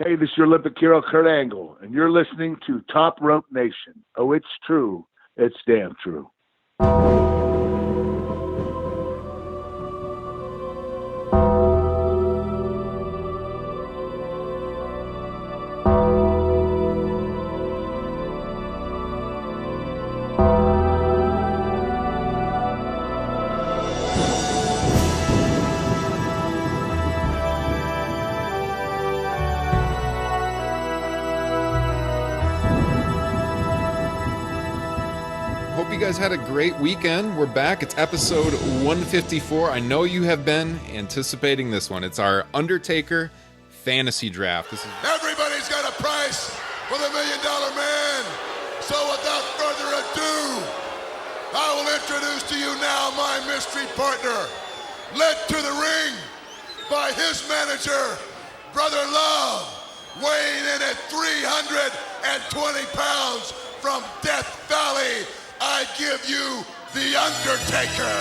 Hey, this is your Olympic hero, Kurt Angle, and you're listening to Top Rope Nation. Oh, it's true. It's damn true. Had a great weekend. We're back. It's episode 154. I know you have been anticipating this one. It's our Undertaker fantasy draft. Everybody's got a price for the $1 Million Man. So without further ado, I will introduce to you now my mystery partner, led to the ring by his manager, Brother Love, weighing in at 320 pounds from Death Valley. I give you the Undertaker.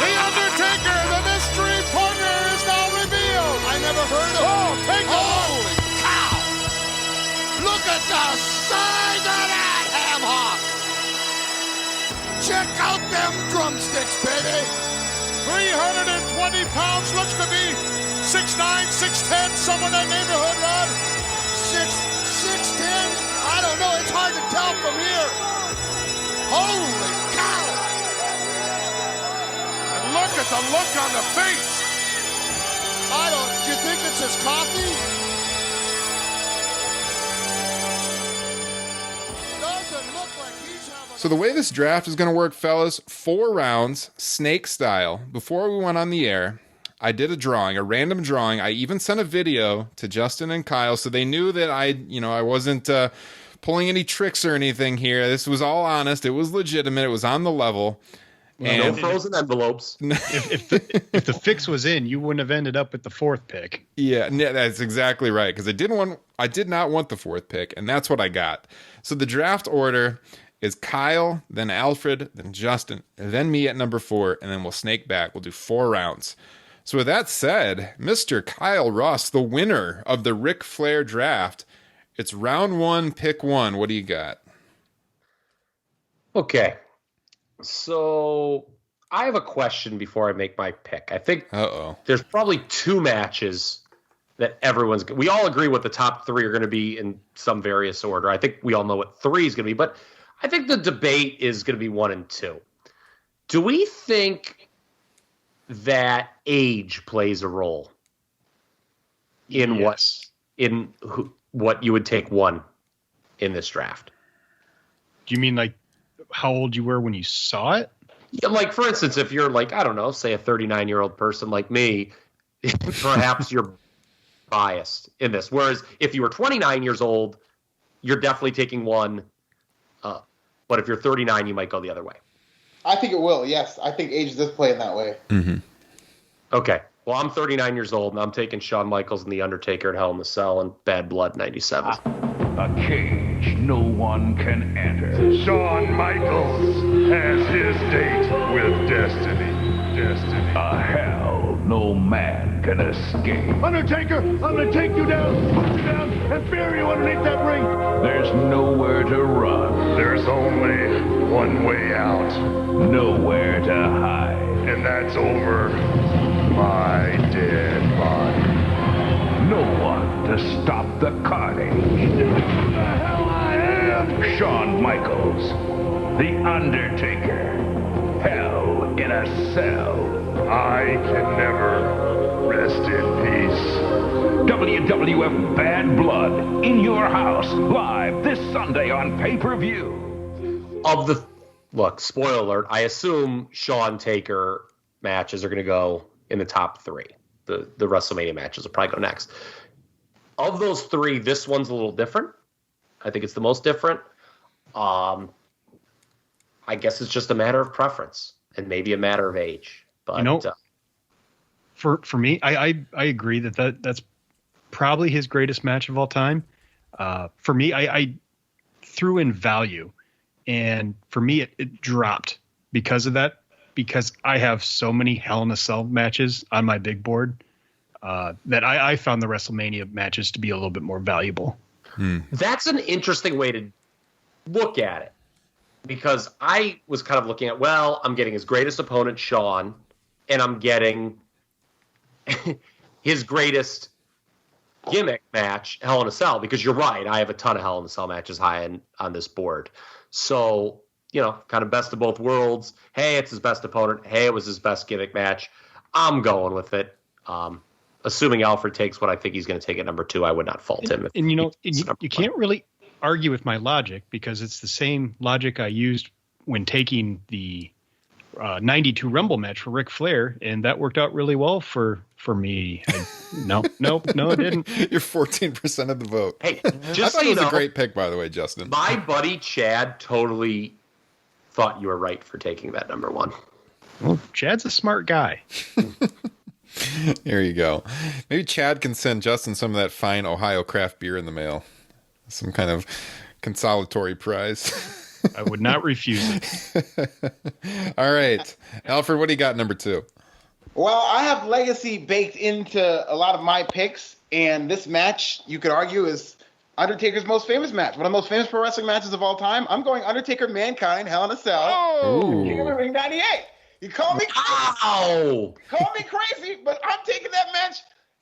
The Undertaker, the mystery partner, is now revealed. I never heard of him. Take a Holy cow! Look at the size of that ham hock. Check out them drumsticks, baby. 320 pounds, looks to be 6'9", 6'10", somewhere in that neighborhood, Rod. 6'10"? I don't know, it's hard to tell from here. Holy cow! And look at the look on the face. Do you think it's his coffee? Doesn't look like he's having... So the way this draft is going to work, fellas, 4 rounds, snake style. Before we went on the air, I did a random drawing. I even sent a video to Justin and Kyle so they knew that I wasn't... pulling any tricks or anything here. This was all honest. It was legitimate. It was on the level. No frozen envelopes. if the fix was in, you wouldn't have ended up with the 4th pick. Yeah, that's exactly right. Because I did not want the 4th pick, and that's what I got. So the draft order is Kyle, then Alfred, then Justin, and then me at number 4, and then we'll snake back. We'll do 4 rounds. So with that said, Mr. Kyle Ross, the winner of the Ric Flair draft. It's round 1, pick 1. What do you got? Okay. So I have a question before I make my pick. I think there's probably 2 matches that we all agree what the top 3 are going to be in some various order. I think we all know what 3 is going to be, but I think the debate is going to be 1 and 2. Do we think that age plays a role in what you would take 1 in this draft? Do you mean like how old you were when you saw it? Yeah, like for instance, if you're like, I don't know, say a 39-year-old person like me, perhaps you're biased in this. Whereas if you were 29 years old, you're definitely taking 1. But if you're 39, you might go the other way. I think it will, yes. I think age does play in that way. Mm-hmm. Okay. Well, I'm 39 years old, and I'm taking Shawn Michaels and The Undertaker at Hell in a Cell and Bad Blood 97. A cage no one can enter. Shawn Michaels has his date with destiny. A hell no man can escape. Undertaker, I'm gonna take you down, put you down, and bury you underneath that ring. There's nowhere to run. There's only one way out. Nowhere to hide. And that's over my dead body. No one to stop the carnage. Who the hell I am? Shawn Michaels, The Undertaker, Hell in a Cell. I can never rest in peace. WWF Bad Blood in your house, live this Sunday on pay-per-view. Look, spoiler alert, I assume Shawn Taker matches are going to go in the top 3. The WrestleMania matches will probably go next. Of those 3, this one's a little different. I think it's the most different. I guess it's just a matter of preference and maybe a matter of age. But for me, I agree that's probably his greatest match of all time. For me, I threw in value, and for me, it dropped because of that. Because I have so many Hell in a Cell matches on my big board. that I found the WrestleMania matches to be a little bit more valuable. That's an interesting way to look at it, because I was kind of looking at, well, I'm getting his greatest opponent, Shawn, and I'm getting his greatest gimmick match, Hell in a Cell, because you're right, I have a ton of Hell in a Cell matches high on this board. So, kind of best of both worlds. Hey, it's his best opponent. Hey, it was his best gimmick match. I'm going with it. Assuming Alfred takes what I think he's going to take at number 2, I would not fault him. And you can't really argue with my logic, because it's the same logic I used when taking the 92 Rumble match for Ric Flair, and that worked out really well for me. No, it didn't. You're 14% of the vote. Hey, I just thought so it you was know, a great pick, by the way, Justin. My buddy Chad totally thought you were right for taking that number 1. Well, Chad's a smart guy. There you go. Maybe Chad can send Justin some of that fine Ohio craft beer in the mail. Some kind of consolatory prize. I would not refuse it. All right. Alfred, what do you got number 2? Well, I have legacy baked into a lot of my picks, and this match, you could argue, is Undertaker's most famous match. One of the most famous pro wrestling matches of all time. I'm going Undertaker Mankind, Hell in a Cell. Oh! King of the Ring 98. You call me crazy. Ow! Call me crazy, but I'm taking that match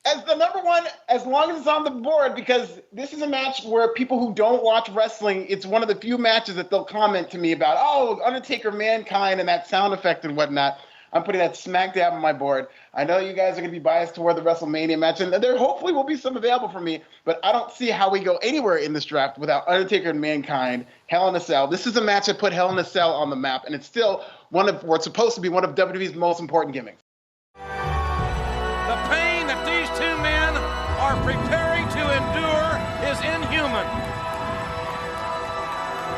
as the number 1 as long as it's on the board, because this is a match where people who don't watch wrestling, it's one of the few matches that they'll comment to me about, Undertaker Mankind and that sound effect and whatnot. I'm putting that smack dab on my board. I know you guys are going to be biased toward the WrestleMania match, and there hopefully will be some available for me, but I don't see how we go anywhere in this draft without Undertaker and Mankind, Hell in a Cell. This is a match that put Hell in a Cell on the map, and it's still what's supposed to be one of WWE's most important gimmicks. The pain that these 2 men are preparing to endure is inhuman.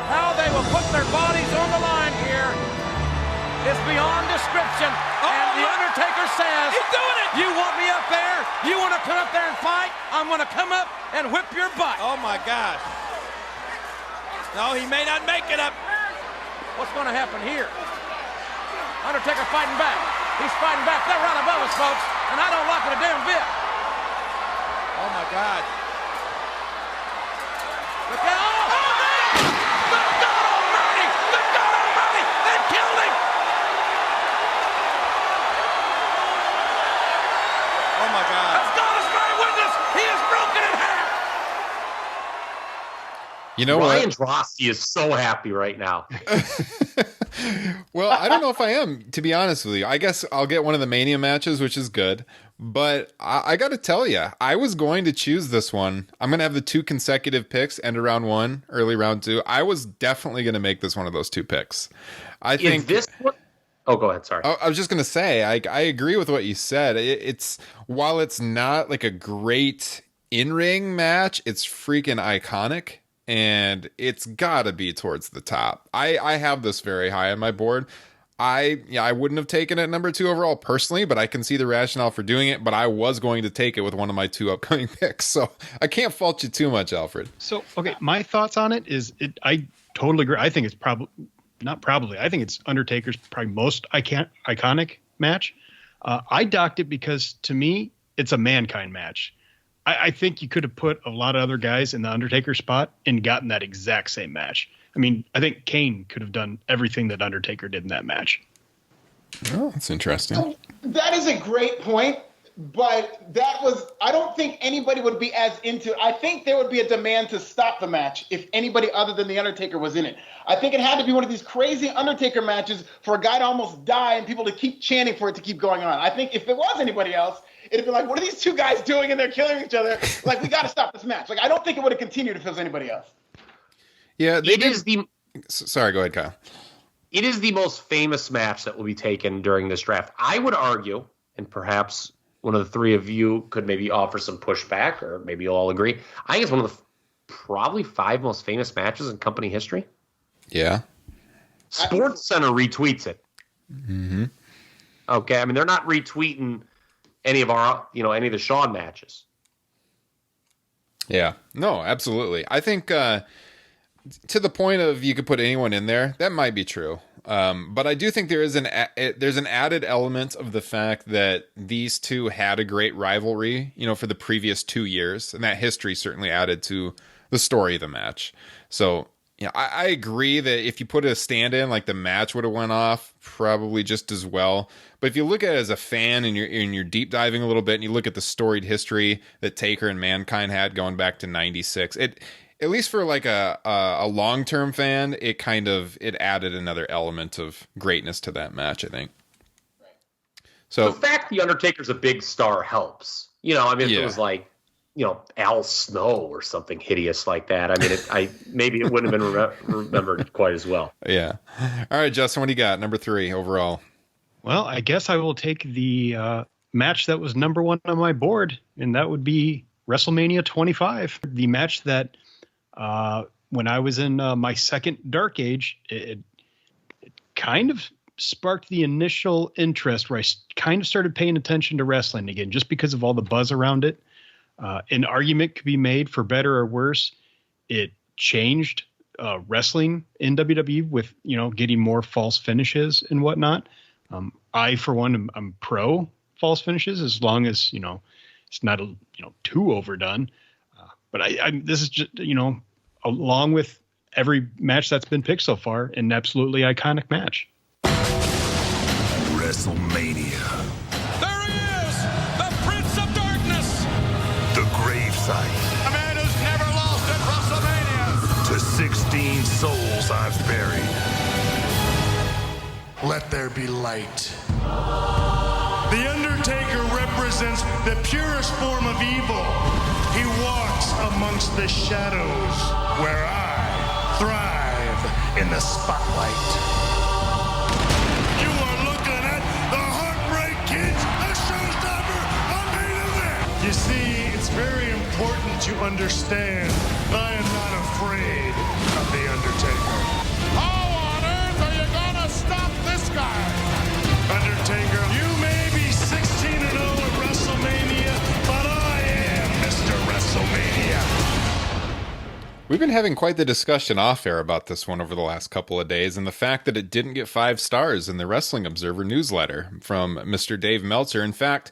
How they will put their bodies on the line here is beyond description. And The Undertaker says, he's doing it! You want me up there? You want to come up there and fight? I'm going to come up and whip your butt. Oh, my gosh. No, he may not make it up. What's going to happen here? Undertaker fighting back. He's fighting back. They're right above us, folks, and I don't like it a damn bit. Oh, my God. Look out. The God Almighty! The God Almighty! They killed him! Oh, my God. As God is my witness, he is broken in half! You know Ryan what? Drosty is so happy right now. Well, I don't know if I am, to be honest with you. I guess I'll get one of the Mania matches, which is good. But I got to tell you, I was going to choose this one. I'm going to have the 2 consecutive picks, end of round 1, early round 2. I was definitely going to make this one of those 2 picks. I think this one. Oh, go ahead. Sorry. I was just going to say, I agree with what you said. It's while it's not like a great in-ring match, it's freaking iconic. And it's got to be towards the top. I have this very high on my board. I wouldn't have taken it number 2 overall personally, but I can see the rationale for doing it. But I was going to take it with one of my 2 upcoming picks. So I can't fault you too much, Alfred. So, okay, my thoughts on it is I totally agree. I think it's I think it's Undertaker's probably most iconic match. I docked it because to me, it's a Mankind match. I think you could have put a lot of other guys in the Undertaker spot and gotten that exact same match. I mean, I think Kane could have done everything that Undertaker did in that match. Oh, that's interesting. So that is a great point, but I don't think anybody would be as into, I think there would be a demand to stop the match if anybody other than The Undertaker was in it. I think it had to be one of these crazy Undertaker matches for a guy to almost die and people to keep chanting for it to keep going on. I think if it was anybody else, it'd be like, what are these 2 guys doing? And they're killing each other. Like, we got to stop this match. Like, I don't think it would have continued if it was anybody else. Yeah, Sorry, go ahead, Kyle. It is the most famous match that will be taken during this draft. I would argue, and perhaps one of the 3 of you could maybe offer some pushback, or maybe you'll all agree. I think it's one of the probably 5 most famous matches in company history. Yeah. Sports Center retweets it. Mm-hmm. Okay, I mean, they're not retweeting any of any of the Shawn matches. Yeah, no, absolutely. I think to the point of you could put anyone in there, that might be true. But I do think there's an added element of the fact that these two had a great rivalry, for the previous 2 years, and that history certainly added to the story of the match. So, I agree that if you put a stand-in, like the match would have went off probably just as well. But if you look at it as a fan and you're deep diving a little bit and you look at the storied history that Taker and Mankind had going back to 96, at least for like a long-term fan, it added another element of greatness to that match, I think. So the fact the Undertaker's a big star helps. If it was like, Al Snow or something hideous like that, maybe it wouldn't have been remembered quite as well. Yeah. All right, Justin, what do you got? Number 3 overall. Well, I guess I will take the match that was number 1 on my board, and that would be WrestleMania 25. The match that when I was in my second dark age, it kind of sparked the initial interest where I kind of started paying attention to wrestling again, just because of all the buzz around it. An argument could be made for better or worse. It changed wrestling in WWE with, getting more false finishes and whatnot. I, for one, I'm pro false finishes as long as, it's not, too overdone. But this is just, along with every match that's been picked so far, an absolutely iconic match. WrestleMania. There he is, the Prince of Darkness. The gravesite. A man who's never lost at WrestleMania. To 16 souls I've buried. Let there be light. The Undertaker represents the purest form of evil. He walks amongst the shadows, where I thrive in the spotlight. You are looking at the Heartbreak Kids, the showstopper, a main event. You see, it's very important to understand that I am not afraid of the Undertaker. How on earth are you gonna stop this guy? Undertaker, you may be 16-0 at WrestleMania, but I am Mr. WrestleMania. We've been having quite the discussion off air about this one over the last couple of days, and the fact that it didn't get 5 stars in the Wrestling Observer newsletter from Mr. Dave Meltzer. In fact,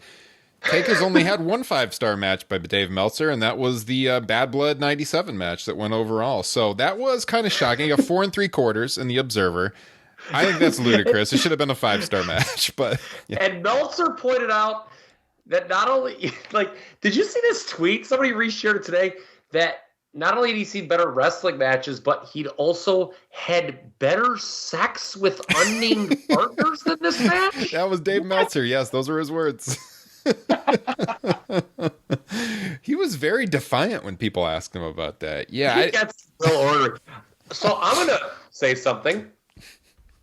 Taker's only had 1 5-star match by Dave Meltzer, and that was the Bad Blood 97 match that went overall. So that was kind of shocking. A 4 3/4 in the Observer. I think that's ludicrous. It should have been a 5-star match, but yeah. And Meltzer pointed out that not only did you see this tweet? Somebody reshared it today that not only did he see better wrestling matches, but he'd also had better sex with unnamed partners than this match. That was Dave Meltzer. Yes, those were his words. He was very defiant when people asked him about that. Yeah, he gets real ornery. So I'm gonna say something.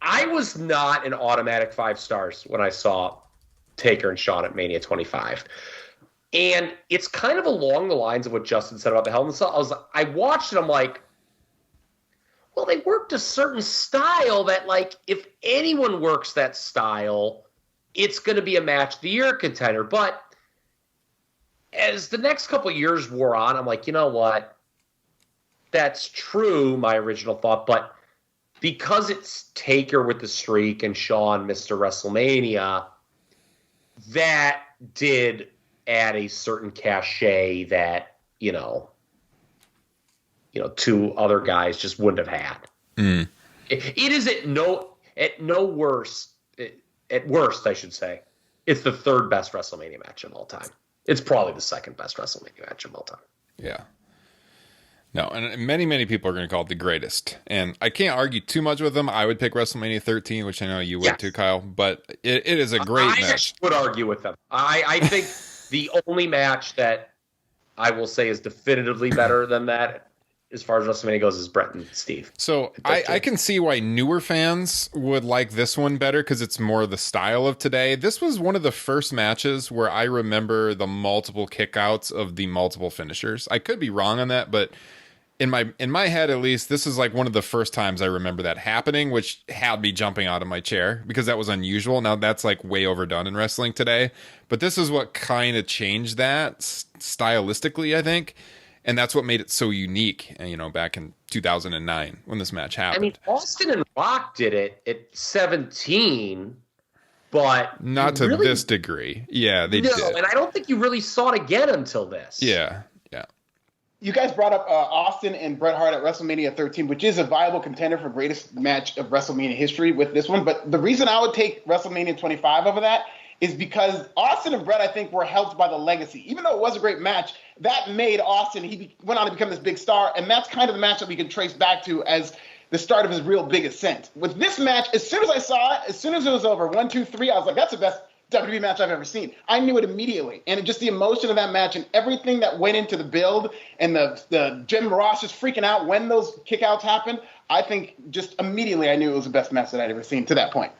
I was not an automatic 5 stars when I saw Taker and Shawn at Mania 25. And it's kind of along the lines of what Justin said about the Hell in a Cell. I watched it, I'm like, well, they worked a certain style that, if anyone works that style, it's going to be a match of the year contender. But as the next couple of years wore on, I'm like, you know what? That's true, my original thought, but because it's Taker with the streak and Shawn Mr. WrestleMania, that did add a certain cachet that, 2 other guys just wouldn't have had. Mm. It is at worst, I should say, it's the 3rd best WrestleMania match of all time. It's probably the 2nd best WrestleMania match of all time. Yeah. No, and many, many people are going to call it the greatest. And I can't argue too much with them. I would pick WrestleMania 13, which I know you would too, Kyle. But it is a great match. I would argue with them. I think the only match that I will say is definitively better than that, as far as WrestleMania goes, is Brett and Steve. So I can see why newer fans would like this one better because it's more the style of today. This was one of the first matches where I remember the multiple kickouts of the multiple finishers. I could be wrong on that, but in my head, at least, this is one of the first times I remember that happening, which had me jumping out of my chair because that was unusual. Now that's way overdone in wrestling today, but this is what kind of changed that stylistically, I think. And that's what made it so unique, back in 2009 when this match happened. I mean, Austin and Rock did it at 17, but not to this degree. Yeah, they did. And I don't think you really saw it again until this. Yeah. You guys brought up Austin and Bret Hart at WrestleMania 13, which is a viable contender for greatest match of WrestleMania history with this one. But the reason I would take WrestleMania 25 over that is because Austin and Bret, I think, were helped by the legacy. Even though it was a great match, that made Austin, he went on to become this big star, and that's kind of the match that we can trace back to as the start of his real big ascent. With this match, as soon as I saw it, as soon as it was over, 1, 2, 3, I was like, that's the best WWE match I've ever seen. I knew it immediately. And just the emotion of that match and everything that went into the build and the Jim Ross just freaking out when those kickouts happened, I think just immediately I knew it was the best match that I'd ever seen to that point.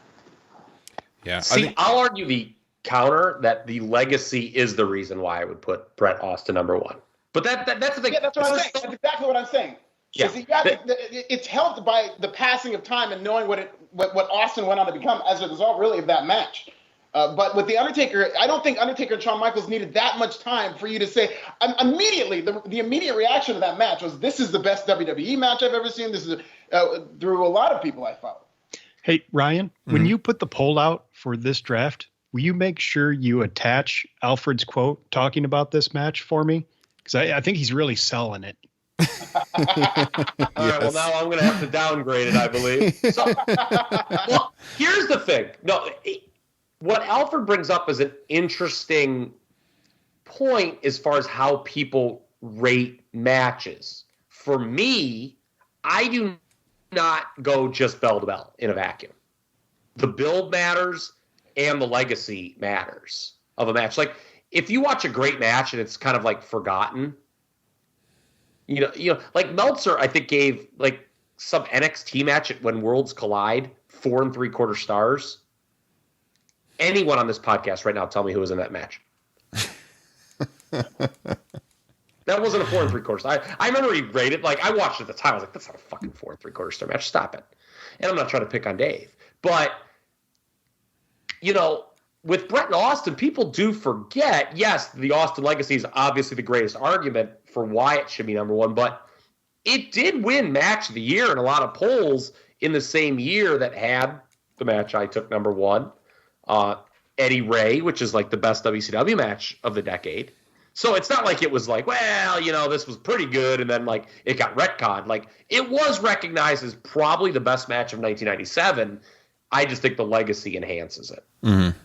Yeah. See, I'll argue the counter that the legacy is the reason why I would put Bret Austin number 1. But that's the thing. Yeah, that's what I'm saying. That's exactly what I'm saying. Yeah. It's helped by the passing of time and knowing what Austin went on to become as a result, really, of that match. But with The Undertaker, I don't think Undertaker and Shawn Michaels needed that much time for you to say immediately. The immediate reaction to that match was, this is the best WWE match I've ever seen. This is through a lot of people I follow. Hey, Ryan, when you put the poll out for this draft, will you make sure you attach Alfred's quote talking about this match for me? Because I think he's really selling it. All right, well, now I'm going to have to downgrade it, I believe. So, well, here's the thing. No, what Alfred brings up is an interesting point as far as how people rate matches. For me, I do not go just bell to bell in a vacuum. The build matters and the legacy matters of a match. Like, if you watch a great match and it's kind of like forgotten, you know, like Meltzer, I think gave like some NXT match when Worlds Collide 4 3/4 stars. Anyone on this podcast right now, tell me who was in that match. That wasn't a 4 3/4 star. I remember he rated, like, I watched it at the time. I was like, that's not a fucking 4 3/4 star match. Stop it. And I'm not trying to pick on Dave. But, with Bret and Austin, people do forget, yes, the Austin legacy is obviously the greatest argument for why it should be number 1, but it did win Match of the Year in a lot of polls in the same year that had the match I took number 1. Eddie Ray, which is like the best WCW match of the decade. So it's not like it was like, well, this was pretty good, and then like it got retconned. Like, it was recognized as probably the best match of 1997. I just think the legacy enhances it. Mm-hmm.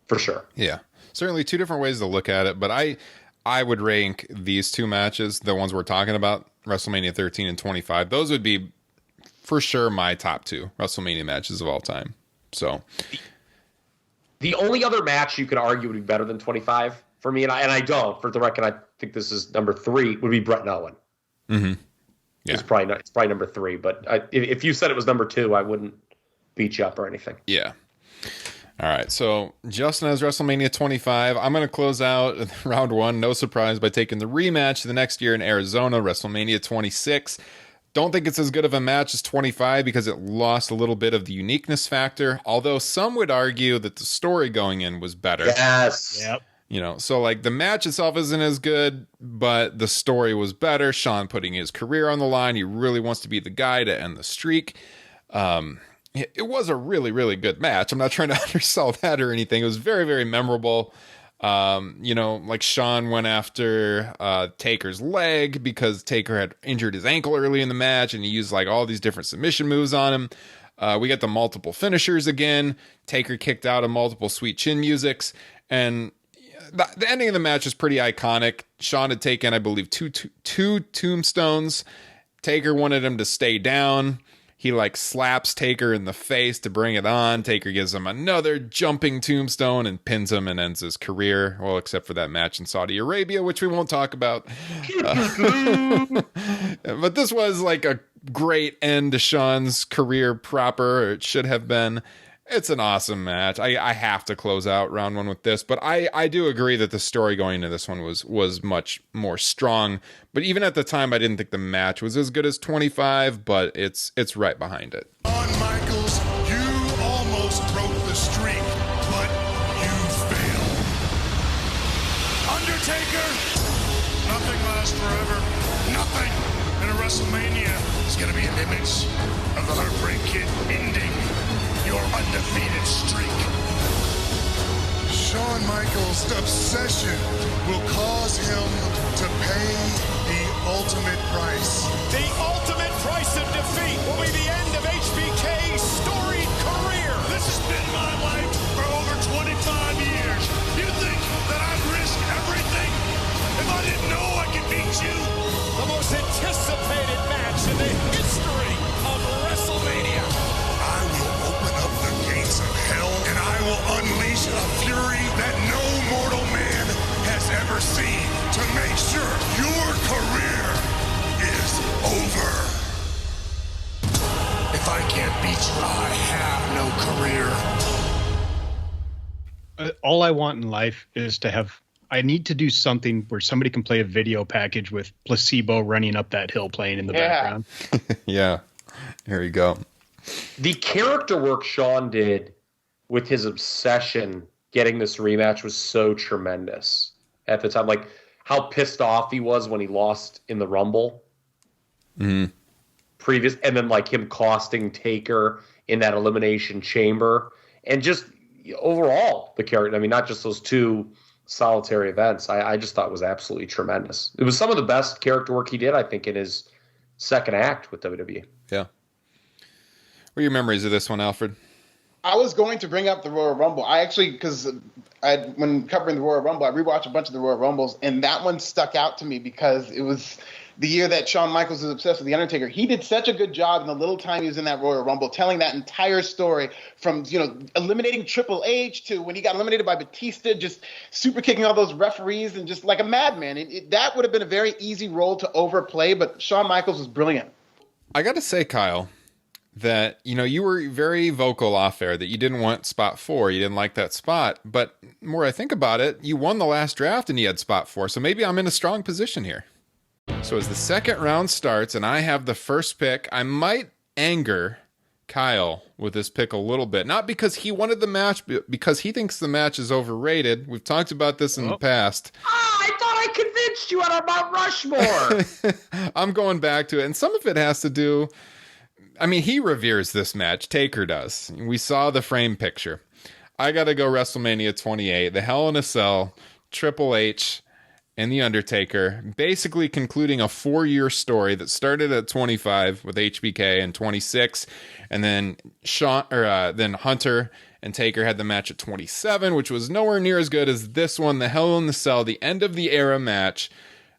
For sure. Yeah. Certainly two different ways to look at it, but I would rank these two matches, the ones we're talking about, WrestleMania 13 and 25. Those would be for sure my top 2 WrestleMania matches of all time. So the only other match you could argue would be better than 25 for me, and I don't, for the record, I think this is number 3, would be Bret and Owen. Mm-hmm. Yeah. It's probably number 3, but if you said it was number 2, I wouldn't beat you up or anything. Yeah. All right, so Justin has WrestleMania 25. I'm going to close out round 1, no surprise, by taking the rematch the next year in Arizona, WrestleMania 26. Don't think it's as good of a match as 25 because it lost a little bit of the uniqueness factor, although some would argue that the story going in was better. Yes. Yep. So like the match itself isn't as good, but the story was better. Shawn putting his career on the line. He really wants to be the guy to end the streak. It was a really, really good match. I'm not trying to undersell that or anything. It was very, very memorable. Like Shawn went after Taker's leg because Taker had injured his ankle early in the match, and he used like all these different submission moves on him. We got the multiple finishers again. Taker kicked out of multiple sweet chin musics, and the ending of the match is pretty iconic. Shawn had taken, I believe, two tombstones. Taker wanted him to stay down. He like slaps Taker in the face to bring it on. Taker gives him another jumping tombstone and pins him and ends his career. Well, except for that match in Saudi Arabia, which we won't talk about. But this was like a great end to Shawn's career proper, or it should have been. It's an awesome match. I have to close out round 1 with this, but I do agree that the story going into this one was much more strong. But even at the time, I didn't think the match was as good as 25, but it's right behind it. Shawn Michaels, you almost broke the streak, but you failed. Undertaker, Nothing lasts forever. Nothing in a WrestleMania is going to be an image of the Heartbreak Kid ending your undefeated streak. Shawn Michaels' obsession will cause him to pay the ultimate price. The ultimate price of defeat will be the end of HBK's storied career. This has been my life for over 25 years. You think that I'd risk everything if I didn't know I could beat you? The most anticipated match in the history of WrestleMania. I will open up the gates of hell and I will unleash a fury that no mortal man has ever seen to make sure your career is over. If I can't beat you, I have no career. All I want in life is to have, I need to do something where somebody can play a video package with Placebo running up that hill playing in the background. Yeah. Here you go. The character work Shawn did with his obsession getting this rematch was so tremendous at the time. Like how pissed off he was when he lost in the Rumble. Previous, and then like him costing Taker in that Elimination Chamber. And just overall, the character, I mean, not just those two solitary events, I just thought was absolutely tremendous. It was some of the best character work he did, I think, in his second act with WWE. Yeah. What are your memories of this one, Alfred? I was going to bring up the Royal Rumble. I actually, because when covering the Royal Rumble, I rewatched a bunch of the Royal Rumbles, and that one stuck out to me because it was the year that Shawn Michaels was obsessed with The Undertaker. He did such a good job in the little time he was in that Royal Rumble, telling that entire story from, eliminating Triple H to when he got eliminated by Batista, just super kicking all those referees and just like a madman. That would have been a very easy role to overplay, but Shawn Michaels was brilliant. I got to say, Kyle, that, you were very vocal off air that you didn't want spot 4. You didn't like that spot. But more I think about it, you won the last draft and you had spot 4. So maybe I'm in a strong position here. So as the second round starts and I have the first pick, I might anger Kyle with this pick a little bit. Not because he wanted the match, but because he thinks the match is overrated. We've talked about this in the past. I thought I convinced you on Mount Rushmore. I'm going back to it. And some of it has to do... I mean, he reveres this match. Taker does. We saw the frame picture. I got to go WrestleMania 28. The Hell in a Cell, Triple H, and The Undertaker, basically concluding a 4-year story that started at 25 with HBK and 26, and then then Hunter and Taker had the match at 27, which was nowhere near as good as this one, the Hell in the Cell, the end of the era match.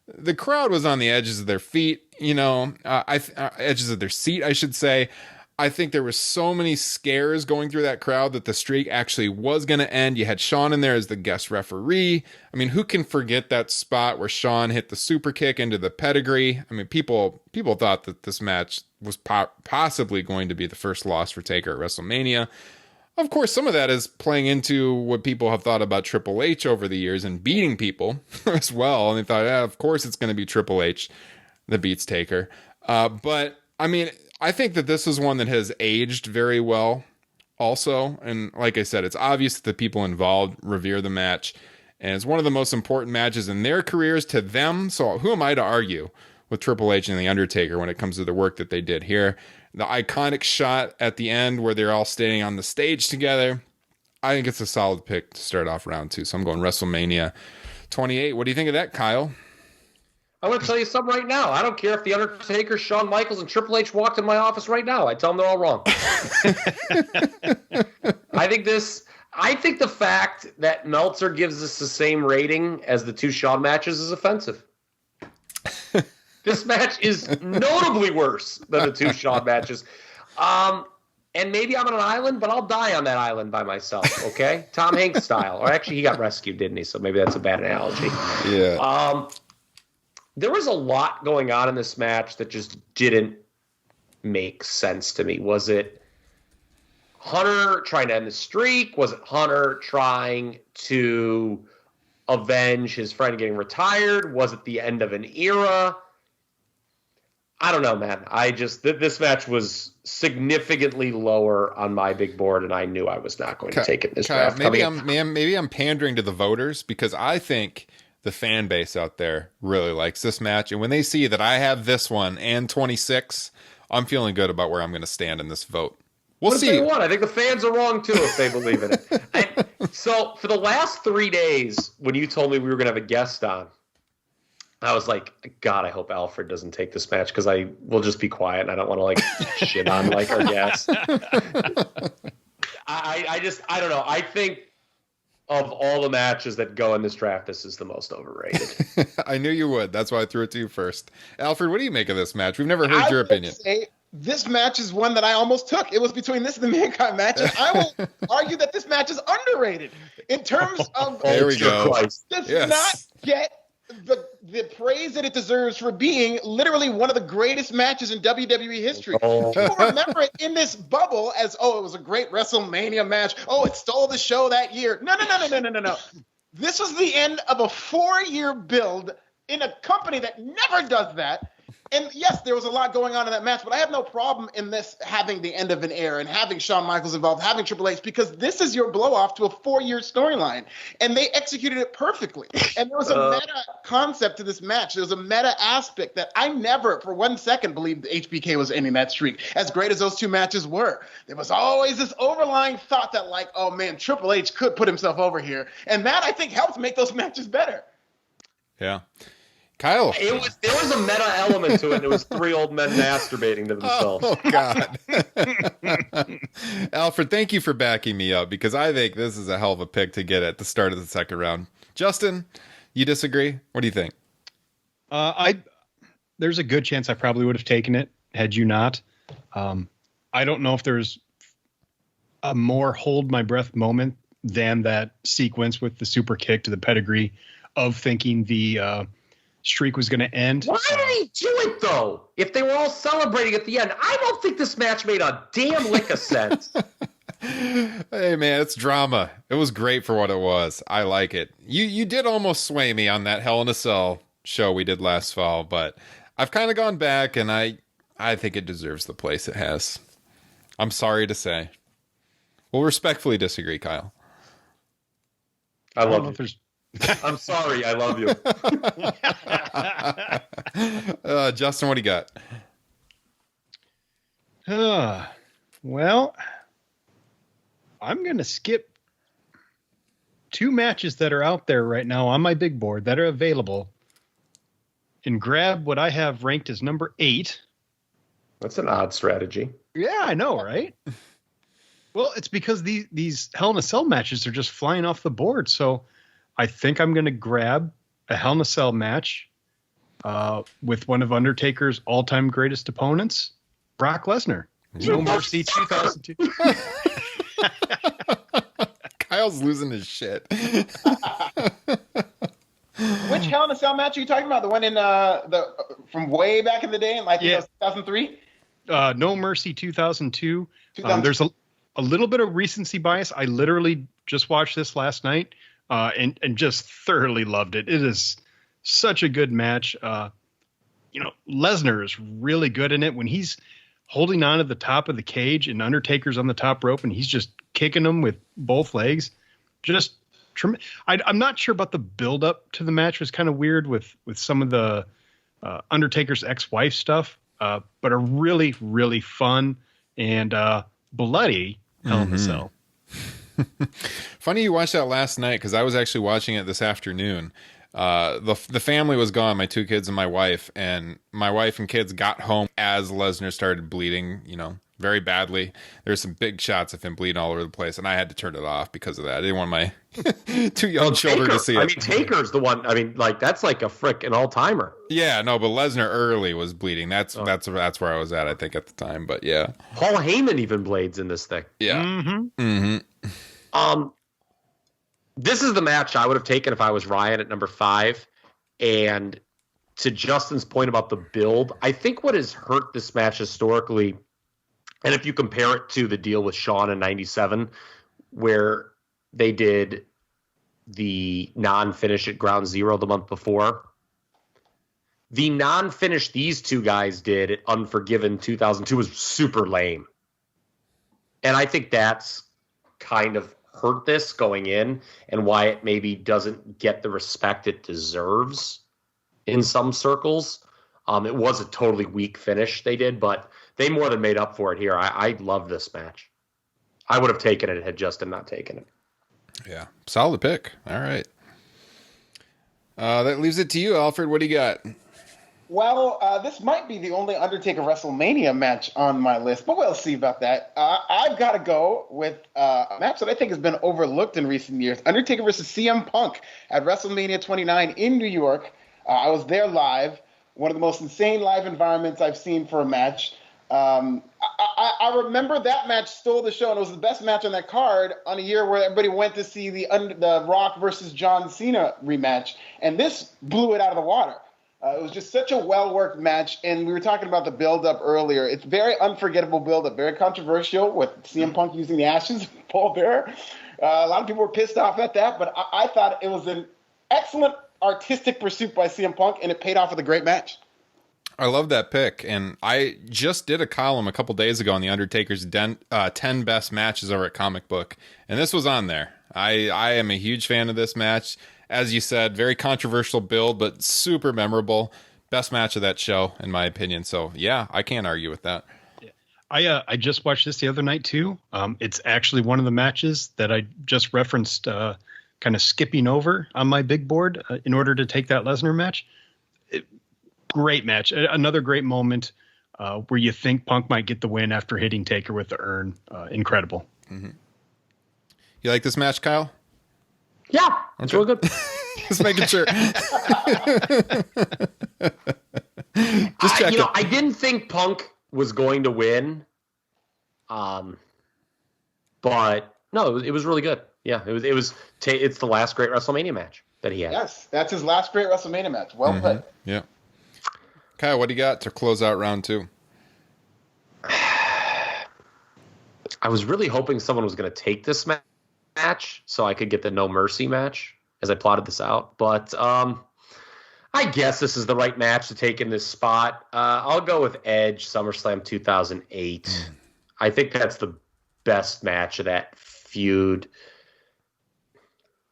The crowd was on the edges of their feet, edges of their seat, I should say. I think there were so many scares going through that crowd that the streak actually was going to end. You had Shawn in there as the guest referee. I mean, who can forget that spot where Shawn hit the super kick into the pedigree? I mean, people thought that this match was possibly going to be the first loss for Taker at WrestleMania. Of course, some of that is playing into what people have thought about Triple H over the years and beating people as well. And they thought, of course it's going to be Triple H that beats Taker. But, I mean, I think that this is one that has aged very well also. And like I said, it's obvious that the people involved revere the match. And it's one of the most important matches in their careers to them. So who am I to argue with Triple H and The Undertaker when it comes to the work that they did here? The iconic shot at the end where they're all standing on the stage together. I think it's a solid pick to start off round 2. So I'm going WrestleMania 28. What do you think of that, Kyle? I'm going to tell you something right now. I don't care if The Undertaker, Shawn Michaels, and Triple H walked in my office right now. I tell them they're all wrong. I think the fact that Meltzer gives us the same rating as the 2 Shawn matches is offensive. This match is notably worse than the 2 Shawn matches. And maybe I'm on an island, but I'll die on that island by myself, okay? Tom Hanks style. Or actually, he got rescued, didn't he? So maybe that's a bad analogy. Yeah. There was a lot going on in this match that just didn't make sense to me. Was it Hunter trying to end the streak? Was it Hunter trying to avenge his friend getting retired? Was it the end of an era? I don't know, man. This match was significantly lower on my big board, and I knew I was not going to take it in this draft. Maybe I'm pandering to the voters because I think the fan base out there really likes this match. And when they see that I have this one and 26, I'm feeling good about where I'm going to stand in this vote. We'll see. They won. I think the fans are wrong, too, if they believe in it. So for the last 3 days, when you told me we were going to have a guest on, I was like, God, I hope Alfred doesn't take this match because I will just be quiet and I don't want to like shit on like our guest. I don't know. I think of all the matches that go in this draft, this is the most overrated. I knew you would. That's why I threw it to you first. Alfred, what do you make of this match? We've never heard your opinion. This match is one that I almost took. It was between this and the Mankind match. And I will argue that this match is underrated in terms of there we go. Does not get the praise that it deserves for being literally one of the greatest matches in WWE history. People remember it in this bubble as, it was a great WrestleMania match. Oh, it stole the show that year. No. This was the end of a 4-year build in a company that never does that. And yes, there was a lot going on in that match, but I have no problem in this having the end of an era and having Shawn Michaels involved, having Triple H, because this is your blow off to a 4-year storyline. And they executed it perfectly. And there was a meta concept to this match. There was a meta aspect that I never for 1 second believed HBK was ending that streak. As great as those two matches were, there was always this overlying thought that like, oh man, Triple H could put himself over here. And that I think helped make those matches better. Yeah. Kyle. There was a meta element to it, and it was 3 old men masturbating to themselves. Oh, God. Alfred, thank you for backing me up, because I think this is a hell of a pick to get at the start of the second round. Justin, you disagree? What do you think? There's a good chance I probably would have taken it had you not. I don't know if there's a more hold my breath moment than that sequence with the super kick to the pedigree of thinking the streak was going to end. Why did he do it, though? If they were all celebrating at the end, I don't think this match made a damn lick of sense. Hey, man, it's drama. It was great for what it was. I like it. You did almost sway me on that Hell in a Cell show we did last fall, but I've kind of gone back, and I think it deserves the place it has. I'm sorry to say. We'll respectfully disagree, Kyle. I love you. I'm sorry. I love you. Justin, what do you got? Well, I'm going to skip 2 matches that are out there right now on my big board that are available and grab what I have ranked as number 8. That's an odd strategy. Yeah, I know, right? Well, it's because these Hell in a Cell matches are just flying off the board. So I think I'm going to grab a Hell in a Cell match with one of Undertaker's all-time greatest opponents, Brock Lesnar. No Mercy 2002. Kyle's losing his shit. Which Hell in a Cell match are you talking about? The one in from way back in the day in 2003? No Mercy 2002. There's a little bit of recency bias. I literally just watched this last night. And just thoroughly loved it. It is such a good match. Lesnar is really good in it when he's holding on to the top of the cage and Undertaker's on the top rope and he's just kicking him with both legs. Just I'm not sure about the build up to the match. It was kind of weird with some of the Undertaker's ex-wife stuff, but a really, really fun and bloody Hell in a Cell. Funny you watched that last night, because I was actually watching it this afternoon. The family was gone, my 2 kids and my wife and kids got home as Lesnar started bleeding, very badly. There's some big shots of him bleeding all over the place, and I had to turn it off because of that. I didn't want my 2 young children to see it. I mean, Taker's the one. I mean, like, that's like an all-timer. Yeah, no, but Lesnar early was bleeding. That's where I was at, I think, at the time. But yeah, Paul Heyman even blades in this thing. Yeah. This is the match I would have taken if I was Ryan at number 5. And to Justin's point about the build, I think what has hurt this match historically, and if you compare it to the deal with Shawn in 97, where they did the non-finish at Ground Zero the month before, the non-finish these 2 guys did at Unforgiven 2002 was super lame. And I think that's kind of hurt this going in and why it maybe doesn't get the respect it deserves in some circles. It was a totally weak finish they did, but they more than made up for it here. I love this match. I would have taken it had Justin not taken it. Yeah, solid pick. All right. That leaves it to you, Alfred. What do you got? Well, this might be the only Undertaker WrestleMania match on my list, but we'll see about that. I've got to go with a match that I think has been overlooked in recent years. Undertaker versus CM Punk at WrestleMania 29 in New York. I was there live. One of the most insane live environments I've seen for a match. I remember that match stole the show, and it was the best match on that card on a year where everybody went to see the Rock versus John Cena rematch, and this blew it out of the water. It was just such a well-worked match, and we were talking about the build-up earlier. It's very unforgettable build-up, very controversial with CM Punk using the ashes of Paul Bearer. A lot of people were pissed off at that, but I thought it was an excellent artistic pursuit by CM Punk, and it paid off with a great match. I love that pick, and I just did a column a couple days ago on the Undertaker's 10 best matches over at Comic Book, and this was on there. I am a huge fan of this match. As you said, very controversial build, but super memorable. Best match of that show, in my opinion. So, yeah, I can't argue with that. I just watched this the other night, too. It's actually one of the matches that I just referenced kind of skipping over on my big board in order to take that Lesnar match. Great match. Another great moment where you think Punk might get the win after hitting Taker with the urn. Incredible. Mm-hmm. You like this match, Kyle? Yeah, it's real good. Just making sure. Just checking. I didn't think Punk was going to win, but no, it was really good. Yeah, it's the last great WrestleMania match that he had. Yes, that's his last great WrestleMania match. Well played. Yeah. Kyle, what do you got to close out round 2? I was really hoping someone was going to take this match so I could get the No Mercy match as I plotted this out. But I guess this is the right match to take in this spot. I'll go with Edge, SummerSlam 2008. I think that's the best match of that feud.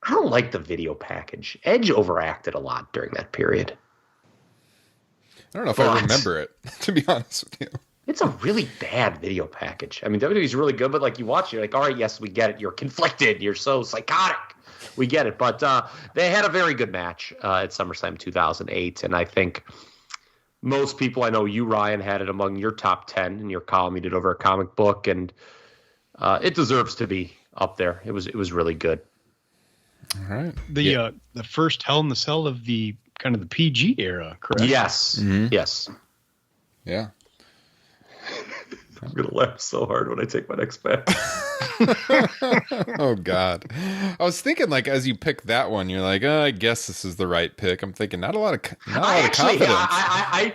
I don't like the video package. Edge overacted a lot during that period. I don't know if I remember it, to be honest with you. It's a really bad video package. I mean, WWE's really good, but like you watch it, you're like, all right, yes, we get it. You're conflicted. You're so psychotic. We get it. But they had a very good match at SummerSlam 2008. And I think most people, I know you, Ryan, had it among your top 10 in your column you did over a Comic Book. And it deserves to be up there. It was really good. All right. The first Hell in the Cell of the kind of the PG era, correct? Yes. Mm-hmm. Yes. Yeah. I'm going to laugh so hard when I take my next bet. Oh, God. I was thinking, like, as you pick that one, you're like, I guess this is the right pick. I'm thinking, not a lot of confidence. I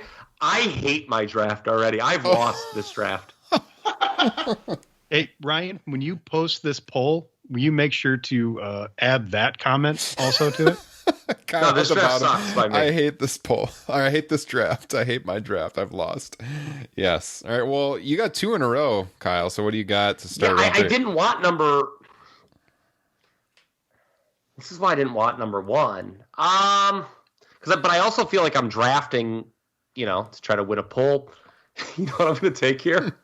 hate my draft already. I've lost this draft. Hey, Ryan, when you post this poll, will you make sure to add that comment also to it? No, this draft sucks by me. I hate this poll. I hate this draft. I hate my draft. I've lost. Yes. All right. Well, you got 2 in a row, Kyle. So what do you got to start? Yeah, I didn't want number. This is why I didn't want number 1. But I also feel like I'm drafting, to try to win a poll. You know what I'm going to take here?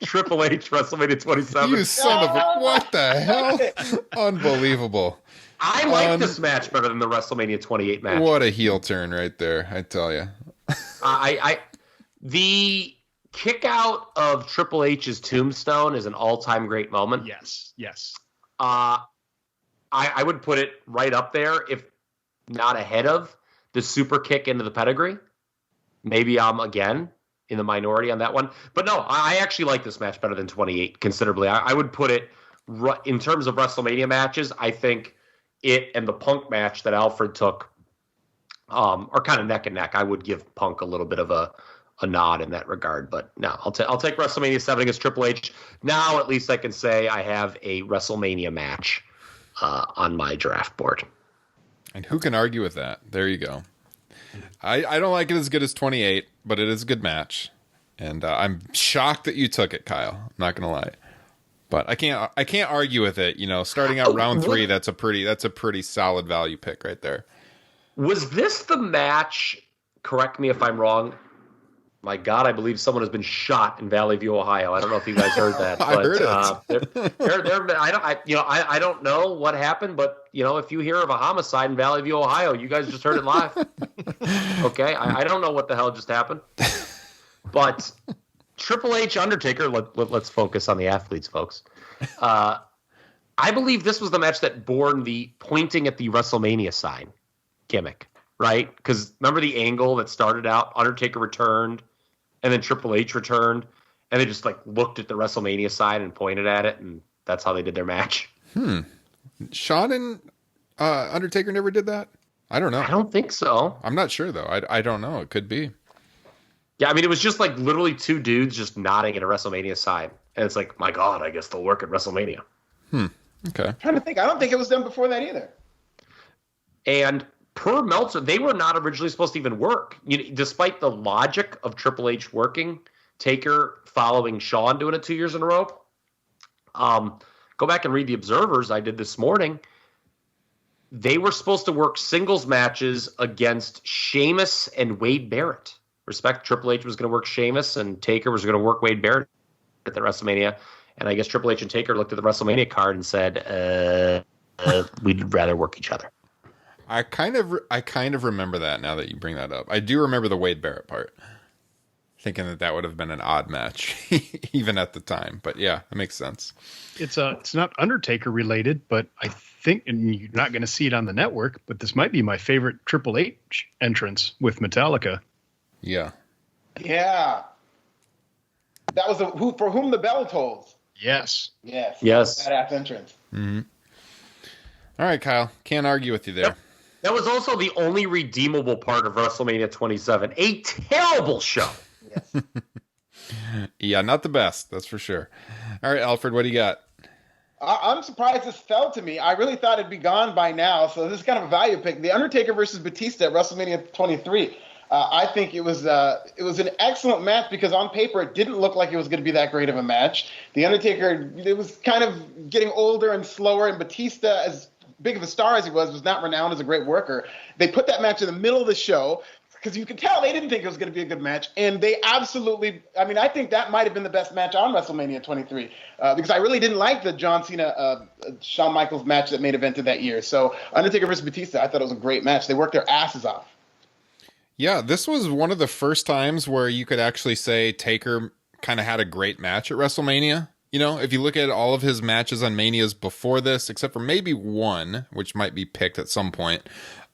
Triple H WrestleMania 27. You son of a... What the hell? Unbelievable. I like this match better than the WrestleMania 28 match. What a heel turn right there, I tell you. The kick out of Triple H's tombstone is an all-time great moment. Yes. I would put it right up there, if not ahead of the super kick into the pedigree. Maybe I'm again in the minority on that one. But no, I actually like this match better than 28 considerably. I would put it in terms of WrestleMania matches. I think it and the Punk match that Alfred took are kind of neck and neck. I would give Punk a little bit of a nod in that regard. But no, I'll take WrestleMania 7 against Triple H. Now at least I can say I have a WrestleMania match on my draft board. And who can argue with that? There you go. I don't like it as good as 28, but it is a good match. And I'm shocked that you took it, Kyle. I'm not going to lie. But I can't argue with it. Starting out round 3, that's a pretty solid value pick right there. Was this the match? Correct me if I'm wrong. My God, I believe someone has been shot in Valley View, Ohio. I don't know if you guys heard that. I heard it. I don't know what happened, but if you hear of a homicide in Valley View, Ohio, you guys just heard it live. Okay, I don't know what the hell just happened, but Triple H, Undertaker. Let's focus on the athletes, folks. I believe this was the match that born the pointing at the WrestleMania sign gimmick, right? Because remember the angle that started out, Undertaker returned, and then Triple H returned, and they just looked at the WrestleMania sign and pointed at it, and that's how they did their match. Shawn and Undertaker never did that? I don't know. I don't think so. I'm not sure, though. I don't know. It could be. Yeah, I mean, it was just literally two dudes just nodding at a WrestleMania sign. And it's my God, I guess they'll work at WrestleMania. Okay. I'm trying to think. I don't think it was done before that either. And per Meltzer, they were not originally supposed to even work. Despite the logic of Triple H working, Taker following Shawn doing it 2 years in a row. Go back and read the Observers I did this morning. They were supposed to work singles matches against Sheamus and Wade Barrett. Triple H was going to work Sheamus and Taker was going to work Wade Barrett at the WrestleMania. And I guess Triple H and Taker looked at the WrestleMania card and said, we'd rather work each other. I kind of remember that now that you bring that up. I do remember the Wade Barrett part. Thinking that would have been an odd match even at the time. But yeah, it makes sense. It's not Undertaker related, but I think, and you're not going to see it on the network, but this might be my favorite Triple H entrance with Metallica. Yeah. Yeah. That was For Whom the Bell Tolls. Yes. Yes. Badass entrance. Mm-hmm. All right, Kyle. Can't argue with you there. Yep. That was also the only redeemable part of WrestleMania 27. A terrible show. Yes. Yeah, not the best. That's for sure. All right, Alfred, what do you got? I'm surprised this fell to me. I really thought it'd be gone by now. So this is kind of a value pick. The Undertaker versus Batista at WrestleMania 23. I think it was an excellent match because on paper it didn't look like it was going to be that great of a match. The Undertaker, it was kind of getting older and slower, and Batista, as big of a star as he was not renowned as a great worker. They put that match in the middle of the show because you could tell they didn't think it was going to be a good match, and they absolutely. I mean, I think that might have been the best match on WrestleMania 23 because I really didn't like the John Cena Shawn Michaels match that main evented that year. So Undertaker versus Batista, I thought it was a great match. They worked their asses off. Yeah, this was one of the first times where you could actually say Taker kind of had a great match at WrestleMania. If you look at all of his matches on Manias before this, except for maybe one, which might be picked at some point,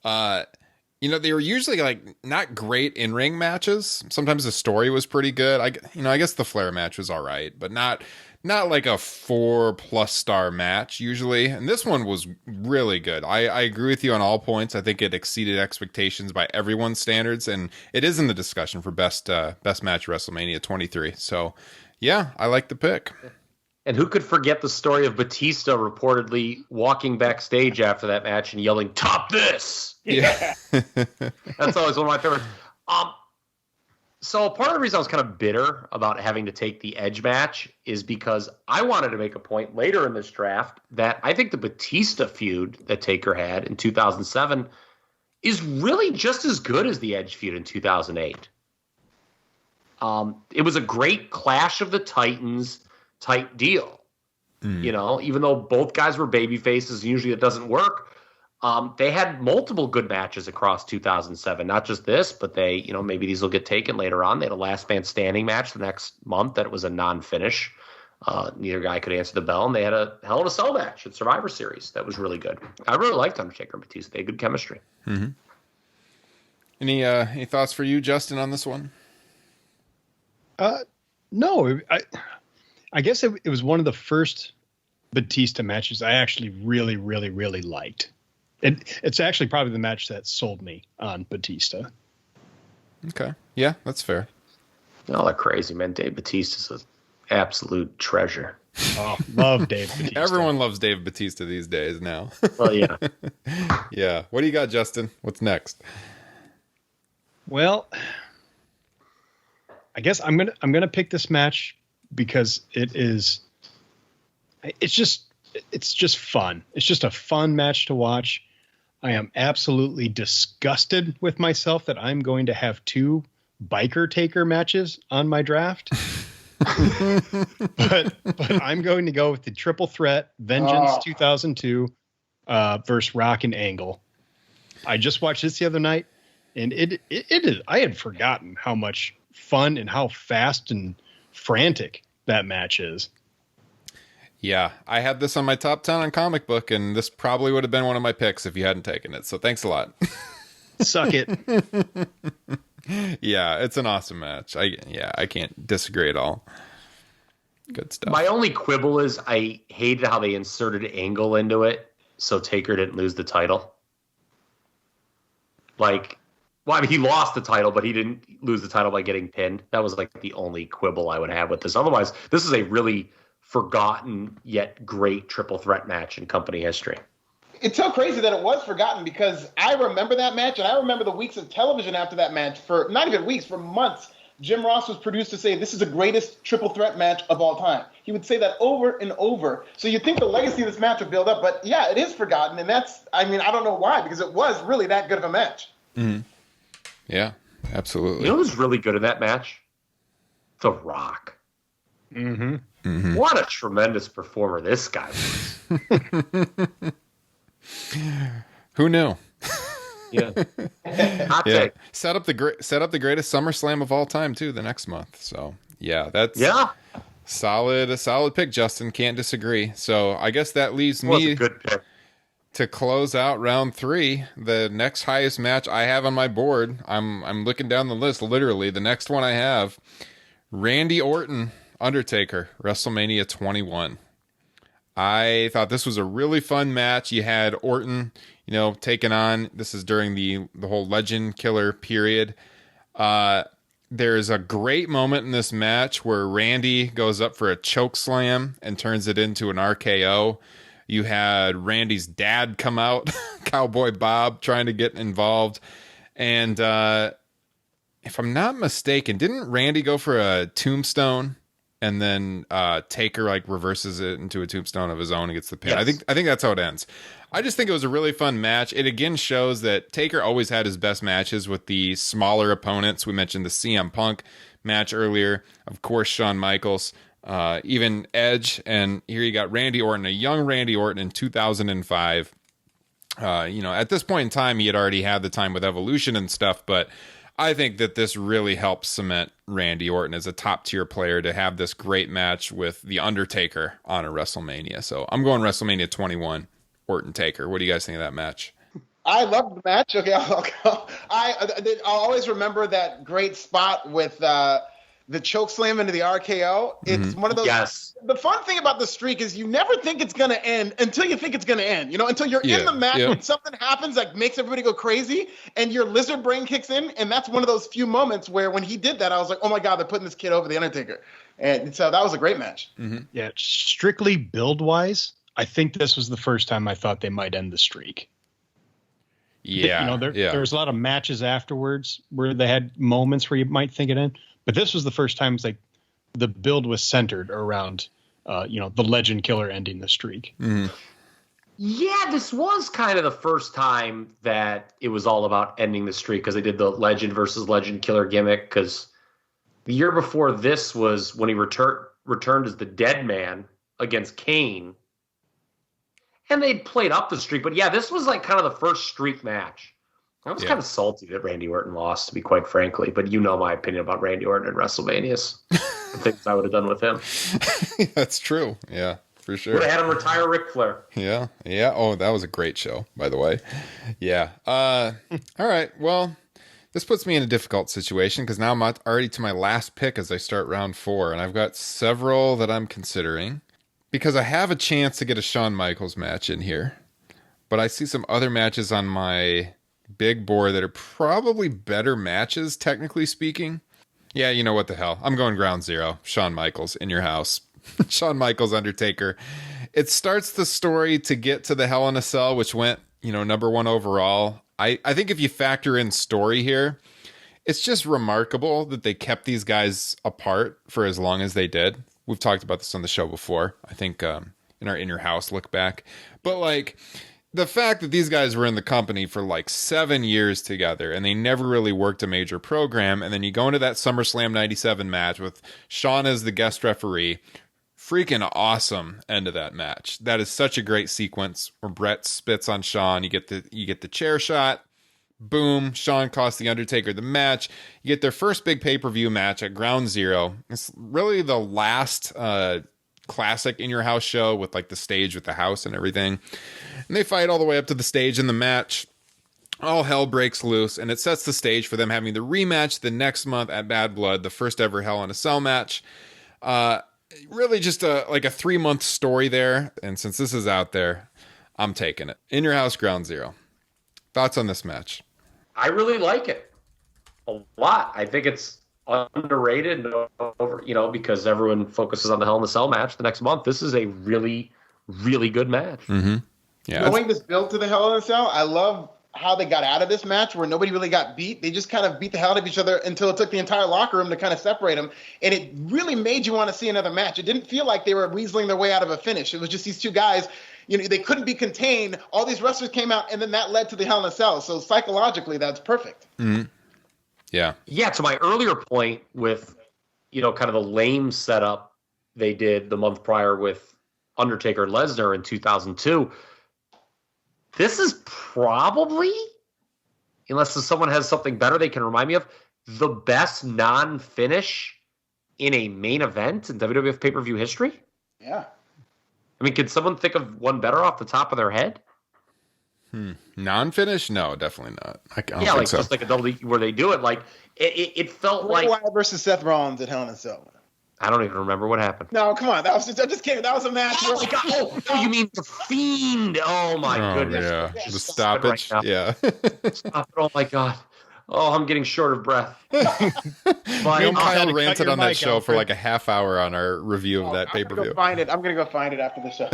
they were usually not great in-ring matches. Sometimes the story was pretty good. I guess the Flair match was all right, but not like a 4+ star match usually. And this one was really good. I agree with you on all points. I think it exceeded expectations by everyone's standards, and it is in the discussion for best match WrestleMania 23. So yeah, I like the pick. And who could forget the story of Batista reportedly walking backstage after that match and yelling, "Top this!" Yeah. That's always one of my favorites. So part of the reason I was kind of bitter about having to take the Edge match is because I wanted to make a point later in this draft that I think the Batista feud that Taker had in 2007 is really just as good as the Edge feud in 2008. It was a great Clash of the Titans type deal. Even though both guys were baby faces, usually it doesn't work. They had multiple good matches across 2007, not just this, but they, maybe these will get taken later on. They had a last man standing match the next month that was a non-finish. Neither guy could answer the bell, and they had a Hell in a Cell match at Survivor Series that was really good. I really liked Undertaker and Batista. They had good chemistry. Mm-hmm. Any thoughts for you, Justin, on this one? No, I guess it was one of the first Batista matches I actually really, really, really liked. It's actually probably the match that sold me on Batista. Okay. Yeah, that's fair. Y'all are crazy, man. Dave Batista's an absolute treasure. Oh, love Dave Batista. Everyone loves Dave Batista these days now. Well, yeah. Yeah. What do you got, Justin? What's next? Well, I guess I'm gonna pick this match because it is it's just fun. It's just a fun match to watch. I am absolutely disgusted with myself that I'm going to have 2 biker taker matches on my draft. but I'm going to go with the triple threat Vengeance 2002 versus Rock and Angle. I just watched this the other night, and it is. I had forgotten how much fun and how fast and frantic that match is. Yeah, I had this on my top 10 on Comic Book, and this probably would have been one of my picks if you hadn't taken it. So thanks a lot. Suck it. Yeah, it's an awesome match. I can't disagree at all. Good stuff. My only quibble is I hated how they inserted Angle into it, so Taker didn't lose the title. He lost the title, but he didn't lose the title by getting pinned. That was the only quibble I would have with this. Otherwise, this is a really forgotten yet great triple threat match in company history. It's so crazy that it was forgotten because I remember that match, and I remember the weeks of television after that match. For not even weeks, for months, Jim Ross was produced to say this is the greatest triple threat match of all time. He would say that over and over. So you'd think the legacy of this match would build up, but yeah, it is forgotten, and I don't know why, because it was really that good of a match. Mm-hmm. Yeah, absolutely. You know who's really good in that match? The Rock. Mm-hmm. Mm-hmm. What a tremendous performer this guy was. Who knew? Yeah. Set up the greatest SummerSlam of all time too the next month. So that's a solid pick, Justin. Can't disagree. So I guess that leaves me a good pick to close out round 3. The next highest match I have on my board. I'm looking down the list. Literally, the next one I have: Randy Orton, Undertaker, WrestleMania 21. I thought this was a really fun match. You had Orton, taking on, this is during the whole Legend Killer period. There's a great moment in this match where Randy goes up for a choke slam and turns it into an RKO. You had Randy's dad come out, Cowboy Bob, trying to get involved. And if I'm not mistaken, didn't Randy go for a tombstone? And then Taker reverses it into a tombstone of his own and gets the pin. Yes. I think that's how it ends. I just think it was a really fun match. It again shows that Taker always had his best matches with the smaller opponents. We mentioned the CM Punk match earlier. Of course, Shawn Michaels, even Edge. And here you got Randy Orton, a young Randy Orton in 2005. At this point in time, he had already had the time with Evolution and stuff, but I think that this really helps cement Randy Orton as a top-tier player to have this great match with The Undertaker on a WrestleMania. So I'm going WrestleMania 21, Orton-Taker. What do you guys think of that match? I love the match. Okay, I'll always remember that great spot with the choke slam into the RKO. It's one of those. Yes. The fun thing about the streak is you never think it's going to end until you think it's going to end. Until you're in the match and something happens that makes everybody go crazy and your lizard brain kicks in. And that's one of those few moments where when he did that, I was like, oh my God, they're putting this kid over the Undertaker. And so that was a great match. Mm-hmm. Yeah, strictly build-wise, I think this was the first time I thought they might end the streak. Yeah. There's a lot of matches afterwards where they had moments where you might think it ended. But this was the first time it's the build was centered around, the Legend Killer ending the streak. Mm-hmm. Yeah, this was kind of the first time that it was all about ending the streak because they did the Legend versus Legend Killer gimmick. Because the year before this was when he returned as the Dead Man against Kane. And they played up the streak. But yeah, this was kind of the first streak match. I was kind of salty that Randy Orton lost, to be quite frankly. But my opinion about Randy Orton and WrestleManias. The things I would have done with him. That's true. Yeah, for sure. Would have had him retire Ric Flair. Yeah. Oh, that was a great show, by the way. Yeah. All right. Well, this puts me in a difficult situation because now I'm already to my last pick as I start round 4. And I've got several that I'm considering because I have a chance to get a Shawn Michaels match in here. But I see some other matches on my big board that are probably better matches, technically speaking. Yeah, you know what the hell. I'm going ground zero. Shawn Michaels in your house. Shawn Michaels, Undertaker. It starts the story to get to the Hell in a Cell, which went, number 1 overall. I think if you factor in story here, it's just remarkable that they kept these guys apart for as long as they did. We've talked about this on the show before. I think in our In Your House look back. But like the fact that these guys were in the company for like 7 years together and they never really worked a major program. And then you go into that SummerSlam 97 match with Shawn as the guest referee. Freaking awesome end of that match. That is such a great sequence where Brett spits on Shawn. You get the chair shot. Boom. Shawn costs the Undertaker the match. You get their first big pay-per-view match at Ground Zero. It's really the last classic In Your House show with like the stage with the house and everything. And they fight all the way up to the stage in the match. All hell breaks loose, and it sets the stage for them having the rematch the next month at Bad Blood, the first ever Hell in a Cell match. Really just a 3-month story there. And since this is out there, I'm taking it. In Your House, Ground Zero. Thoughts on this match? I really like it a lot. I think it's underrated because everyone focuses on the Hell in a Cell match the next month. This is a really, really good match. Mm-hmm. Yeah. Knowing this build to the Hell in a Cell, I love how they got out of this match where nobody really got beat. They just kind of beat the hell out of each other until it took the entire locker room to kind of separate them. And it really made you want to see another match. It didn't feel like they were weaseling their way out of a finish. It was just these two guys, they couldn't be contained. All these wrestlers came out, and then that led to the Hell in a Cell. So psychologically, that's perfect. Mm-hmm. Yeah. Yeah, to my earlier point with, kind of the lame setup they did the month prior with Undertaker and Lesnar in 2002, this is probably, unless someone has something better they can remind me of, the best non-finish in a main event in WWF pay-per-view history. Yeah. I mean, can someone think of one better off the top of their head? Non-finish? No, definitely not. I don't yeah, think like so. just like a double where they do it. Like it felt Bray like Wyatt versus Seth Rollins at Hell in a Cell. I don't even remember what happened. No, come on. I'm just kidding. That was a match. Oh my God. Oh, you mean the Fiend? Oh my goodness. Yeah. The stoppage. Yeah. Stop it. Oh my God. Oh, I'm getting short of breath. Me and Kyle ranted on that show for like a half hour on our review of that pay-per-view. I'm gonna go find it after the show.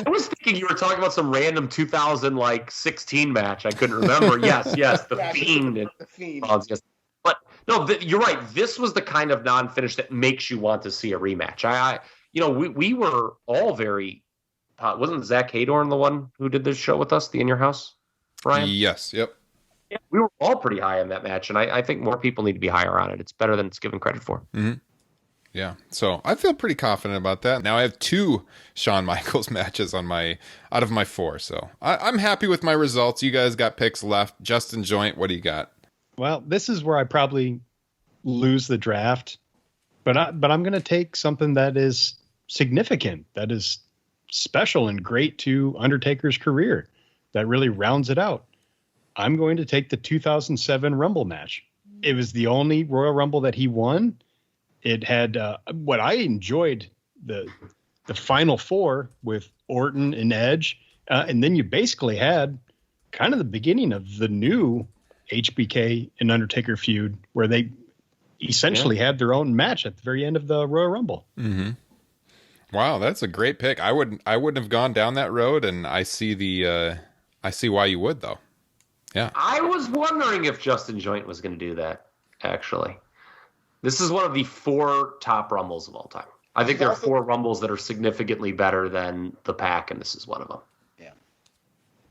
I was thinking you were talking about some random 2016 match. I couldn't remember. Yes, the Fiend. The Fiend. Yes. But no, you're right. This was the kind of non-finish that makes you want to see a rematch. We were all very. Wasn't Zach Haydorn the one who did this show with us, the In Your House, Brian? Yes. Yep. Yeah, we were all pretty high on that match, and I think more people need to be higher on it. It's better than it's given credit for. Mm-hmm. Yeah, so I feel pretty confident about that. Now I have 2 Shawn Michaels matches out of my 4, so I'm happy with my results. You guys got picks left. Justin Joint, what do you got? Well, this is where I probably lose the draft, but I'm going to take something that is significant, that is special and great to Undertaker's career, that really rounds it out. I'm going to take the 2007 Rumble match. It was the only Royal Rumble that he won. It had what I enjoyed, the Final Four with Orton and Edge. And then you basically had kind of the beginning of the new HBK and Undertaker feud where they essentially had their own match at the very end of the Royal Rumble. Mm-hmm. Wow, that's a great pick. I wouldn't have gone down that road, and I see why you would, though. Yeah. I was wondering if Justin Joint was going to do that, actually. This is one of the 4 top Rumbles of all time. I think there are 4 Rumbles that are significantly better than the Pack, and this is one of them. Yeah.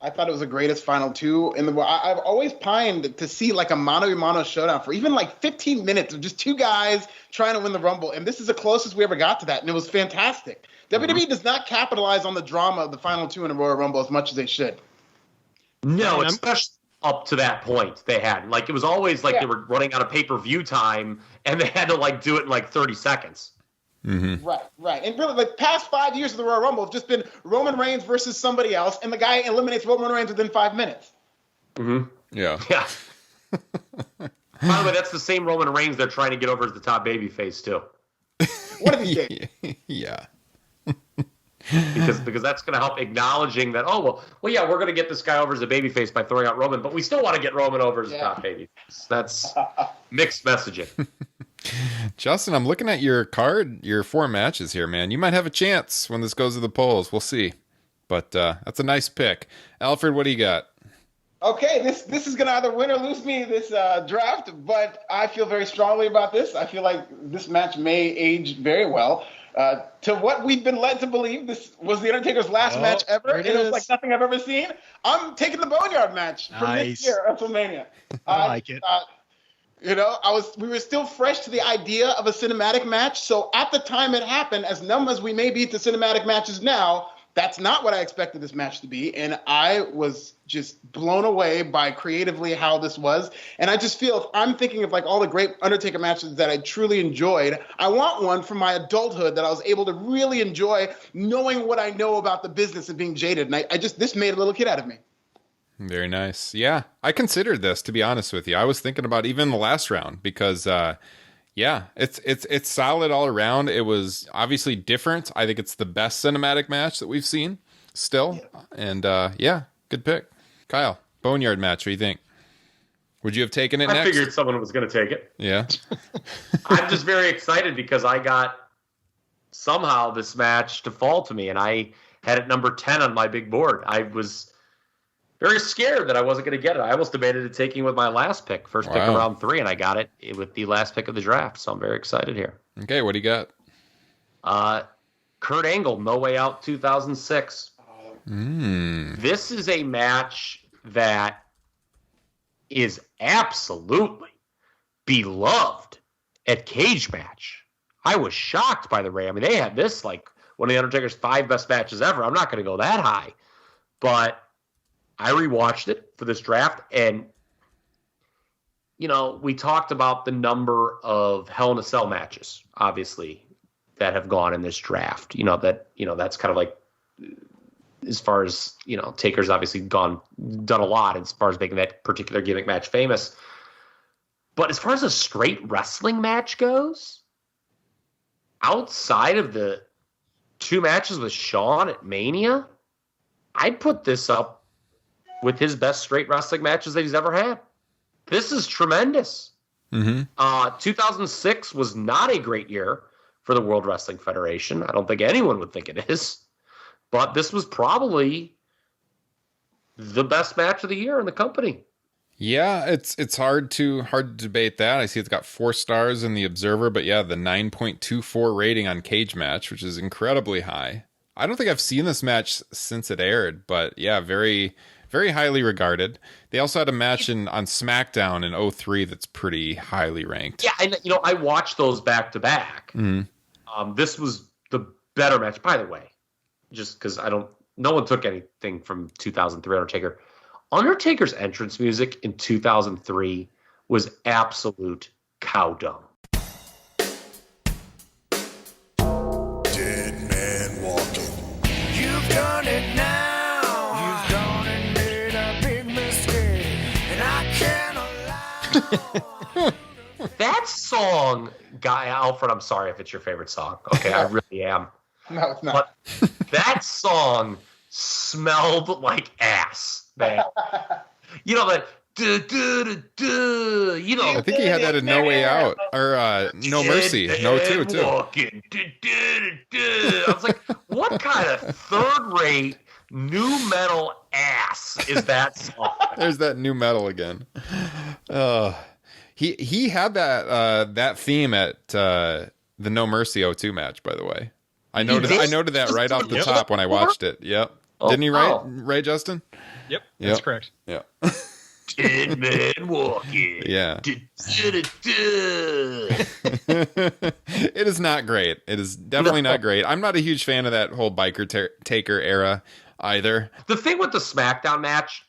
I thought it was the greatest Final 2 in the world. I've always pined to see like a mano-a-mano showdown for even like 15 minutes of just 2 guys trying to win the Rumble, and this is the closest we ever got to that, and it was fantastic. WWE does not capitalize on the drama of the Final 2 in a Royal Rumble as much as they should. No, especially up to that point they had. Like, it was always like they were running out of pay-per-view time, and they had to like do it in like 30 seconds. Mm-hmm. Right. And really, the past 5 years of the Royal Rumble have just been Roman Reigns versus somebody else, and the guy eliminates Roman Reigns within 5 minutes. Mm-hmm. Yeah. By the way, that's the same Roman Reigns they're trying to get over as the top babyface too. What of these days? Yeah. because that's going to help acknowledging that, we're going to get this guy over as a babyface by throwing out Roman, but we still want to get Roman over as a top babyface. That's mixed messaging. Justin, I'm looking at your card, your 4 matches here, man. You might have a chance when this goes to the polls. We'll see. But that's a nice pick. Alfred, what do you got? Okay, this is gonna either win or lose me this draft, but I feel very strongly about this. I feel like this match may age very well. To what we've been led to believe, this was the Undertaker's last match ever. It was like nothing I've ever seen. I'm taking the Boneyard match from this year, WrestleMania. I like it. We were still fresh to the idea of a cinematic match. So at the time it happened, as numb as we may be to cinematic matches now, that's not what I expected this match to be. And I was just blown away by creatively how this was. And I just feel, if I'm thinking of like all the great Undertaker matches that I truly enjoyed, I want one from my adulthood that I was able to really enjoy, knowing what I know about the business of being jaded. And this made a little kid out of me. Very nice. Yeah, I considered this, to be honest with you. I was thinking about even the last round because, it's solid all around. It was obviously different. I think it's the best cinematic match that we've seen still. And good pick. Kyle, Boneyard match, what do you think? Would you have taken it next? I figured someone was going to take it. Yeah. I'm just very excited because I got somehow this match to fall to me, and I had it number 10 on my big board. I was very scared that I wasn't going to get it. I almost debated it taking with my last pick, first pick of round 3, and I got it with the last pick of the draft. So I'm very excited here. Okay, what do you got? Kurt Angle, No Way Out 2006. This is a match that is absolutely beloved at Cage Match. I was shocked by the rate. I mean, they had this like one of the Undertaker's 5 best matches ever. I'm not going to go that high, but I rewatched it for this draft, and we talked about the number of Hell in a Cell matches, obviously, that have gone in this draft. That's kind of like, as far as Taker's obviously done a lot as far as making that particular gimmick match famous. But as far as a straight wrestling match goes, outside of the 2 matches with Shawn at Mania, I'd put this up with his best straight wrestling matches that he's ever had. This is tremendous. 2006 was not a great year for the World Wrestling Federation. I don't think anyone would think it is. But this was probably the best match of the year in the company. Yeah, it's hard to debate that. I see it's got 4 stars in the Observer, but yeah, the 9.24 rating on Cage Match, which is incredibly high. I don't think I've seen this match since it aired, but yeah, very, very highly regarded. They also had a match on SmackDown in 2003 that's pretty highly ranked. Yeah, and I watched those back to back. This was the better match, by the way. Just because no one took anything from 2003 Undertaker. Undertaker's entrance music in 2003 was absolute cow dung. Dead man walking. You've done it now. You've gone and made a big mistake, and I can't allow. That song, Alfred, I'm sorry if it's your favorite song. Okay, I really am. No, it's not. But that song smelled like ass, man. Like I think he had that in No Way Out or No Mercy, No 2 too. Walking, I was like, what kind of third-rate new metal ass is that song? There's that new metal again. He had that theme at the No Mercy 02 match, by the way. I noted that right off the top when I watched it. Yep. Didn't he right, Justin? Yep, that's correct. Yeah. Dead man walking. Yeah. It is not great. It is definitely not great. I'm not a huge fan of that whole biker taker era either. The thing with the SmackDown match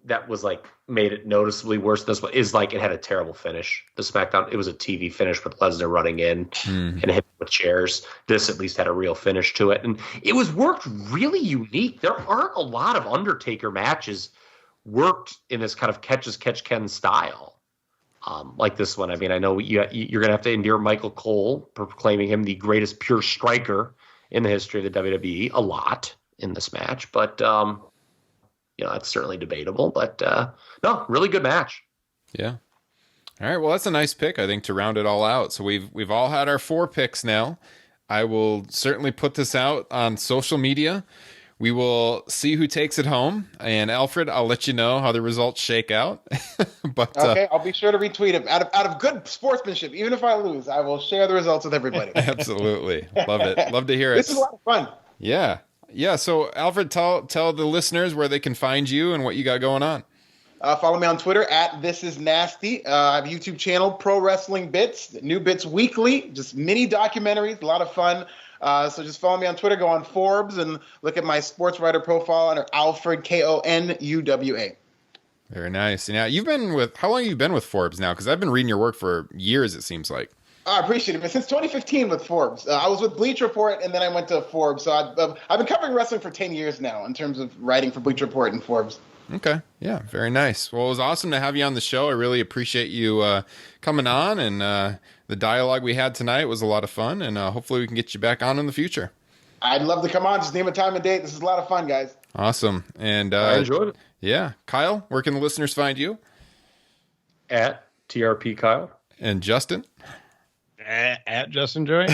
that was like made it noticeably worse than this one is like it had a terrible finish. The SmackDown, it was a TV finish with Lesnar running in and hitting with chairs. This at least had a real finish to it. And it was worked really unique. There aren't a lot of Undertaker matches worked in this kind of catch-as-catch-can style like this one. I mean, I know you're going to have to endure Michael Cole proclaiming him the greatest pure striker in the history of the WWE a lot in this match. But, it's certainly debatable, but no, really good match. Yeah. All right. Well, that's a nice pick, I think, to round it all out. So we've all had our 4 picks now. I will certainly put this out on social media. we will see who takes it home. And Alfred, I'll let you know how the results shake out. But okay, I'll be sure to retweet him out of good sportsmanship. Even if I lose, I will share the results with everybody. Absolutely, love it. Love to hear it. This is a lot of fun. Yeah. So Alfred, tell the listeners where they can find you and what you got going on. Follow me on Twitter at This Is Nasty. I have a YouTube channel, Pro Wrestling Bits, new bits weekly, just mini documentaries, a lot of fun. So just follow me on Twitter, go on Forbes, and look at my sports writer profile under Alfred Konuwa. Very nice. Now, how long have you been with Forbes now? Because I've been reading your work for years, it seems like. I appreciate it. But since 2015 with Forbes, I was with Bleach Report, and then I went to Forbes. So I've been covering wrestling for 10 years now in terms of writing for Bleach Report and Forbes. Okay. Yeah, very nice. Well, it was awesome to have you on the show. I really appreciate you coming on, and the dialogue we had tonight was a lot of fun, and hopefully we can get you back on in the future. I'd love to come on. Just name a time and date. This is a lot of fun, guys. Awesome. And I enjoyed it. Yeah. Kyle, where can the listeners find you? At TRP Kyle. And Justin? At Justin Joy.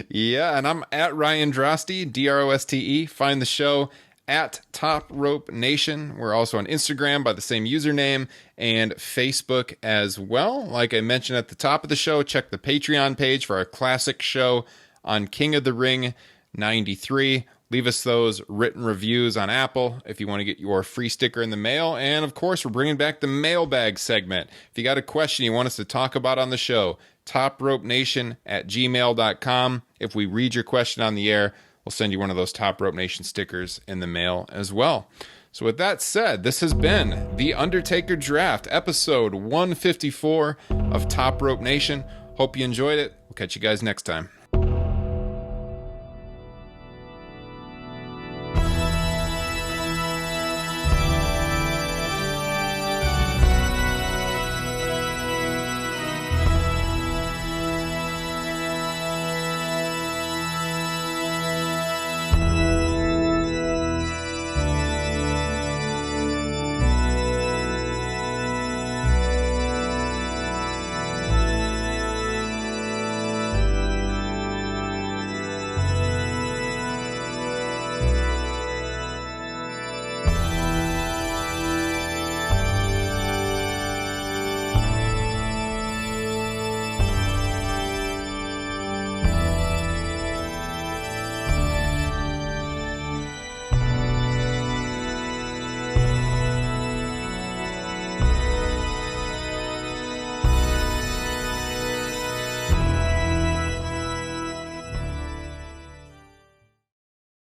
Yeah, and I'm at Ryan Droste, Droste. Find the show at Top Rope Nation. We're also on Instagram by the same username and Facebook as well. Like I mentioned at the top of the show, check the Patreon page for our classic show on King of the Ring 93. Leave us those written reviews on Apple if you want to get your free sticker in the mail. And of course, we're bringing back the mailbag segment. If you got a question you want us to talk about on the show, topropenation@gmail.com. If we read your question on the air, we'll send you one of those Top Rope Nation stickers in the mail as well. So with that said, this has been The Undertaker Draft, episode 154 of Top Rope Nation. Hope you enjoyed it. We'll catch you guys next time.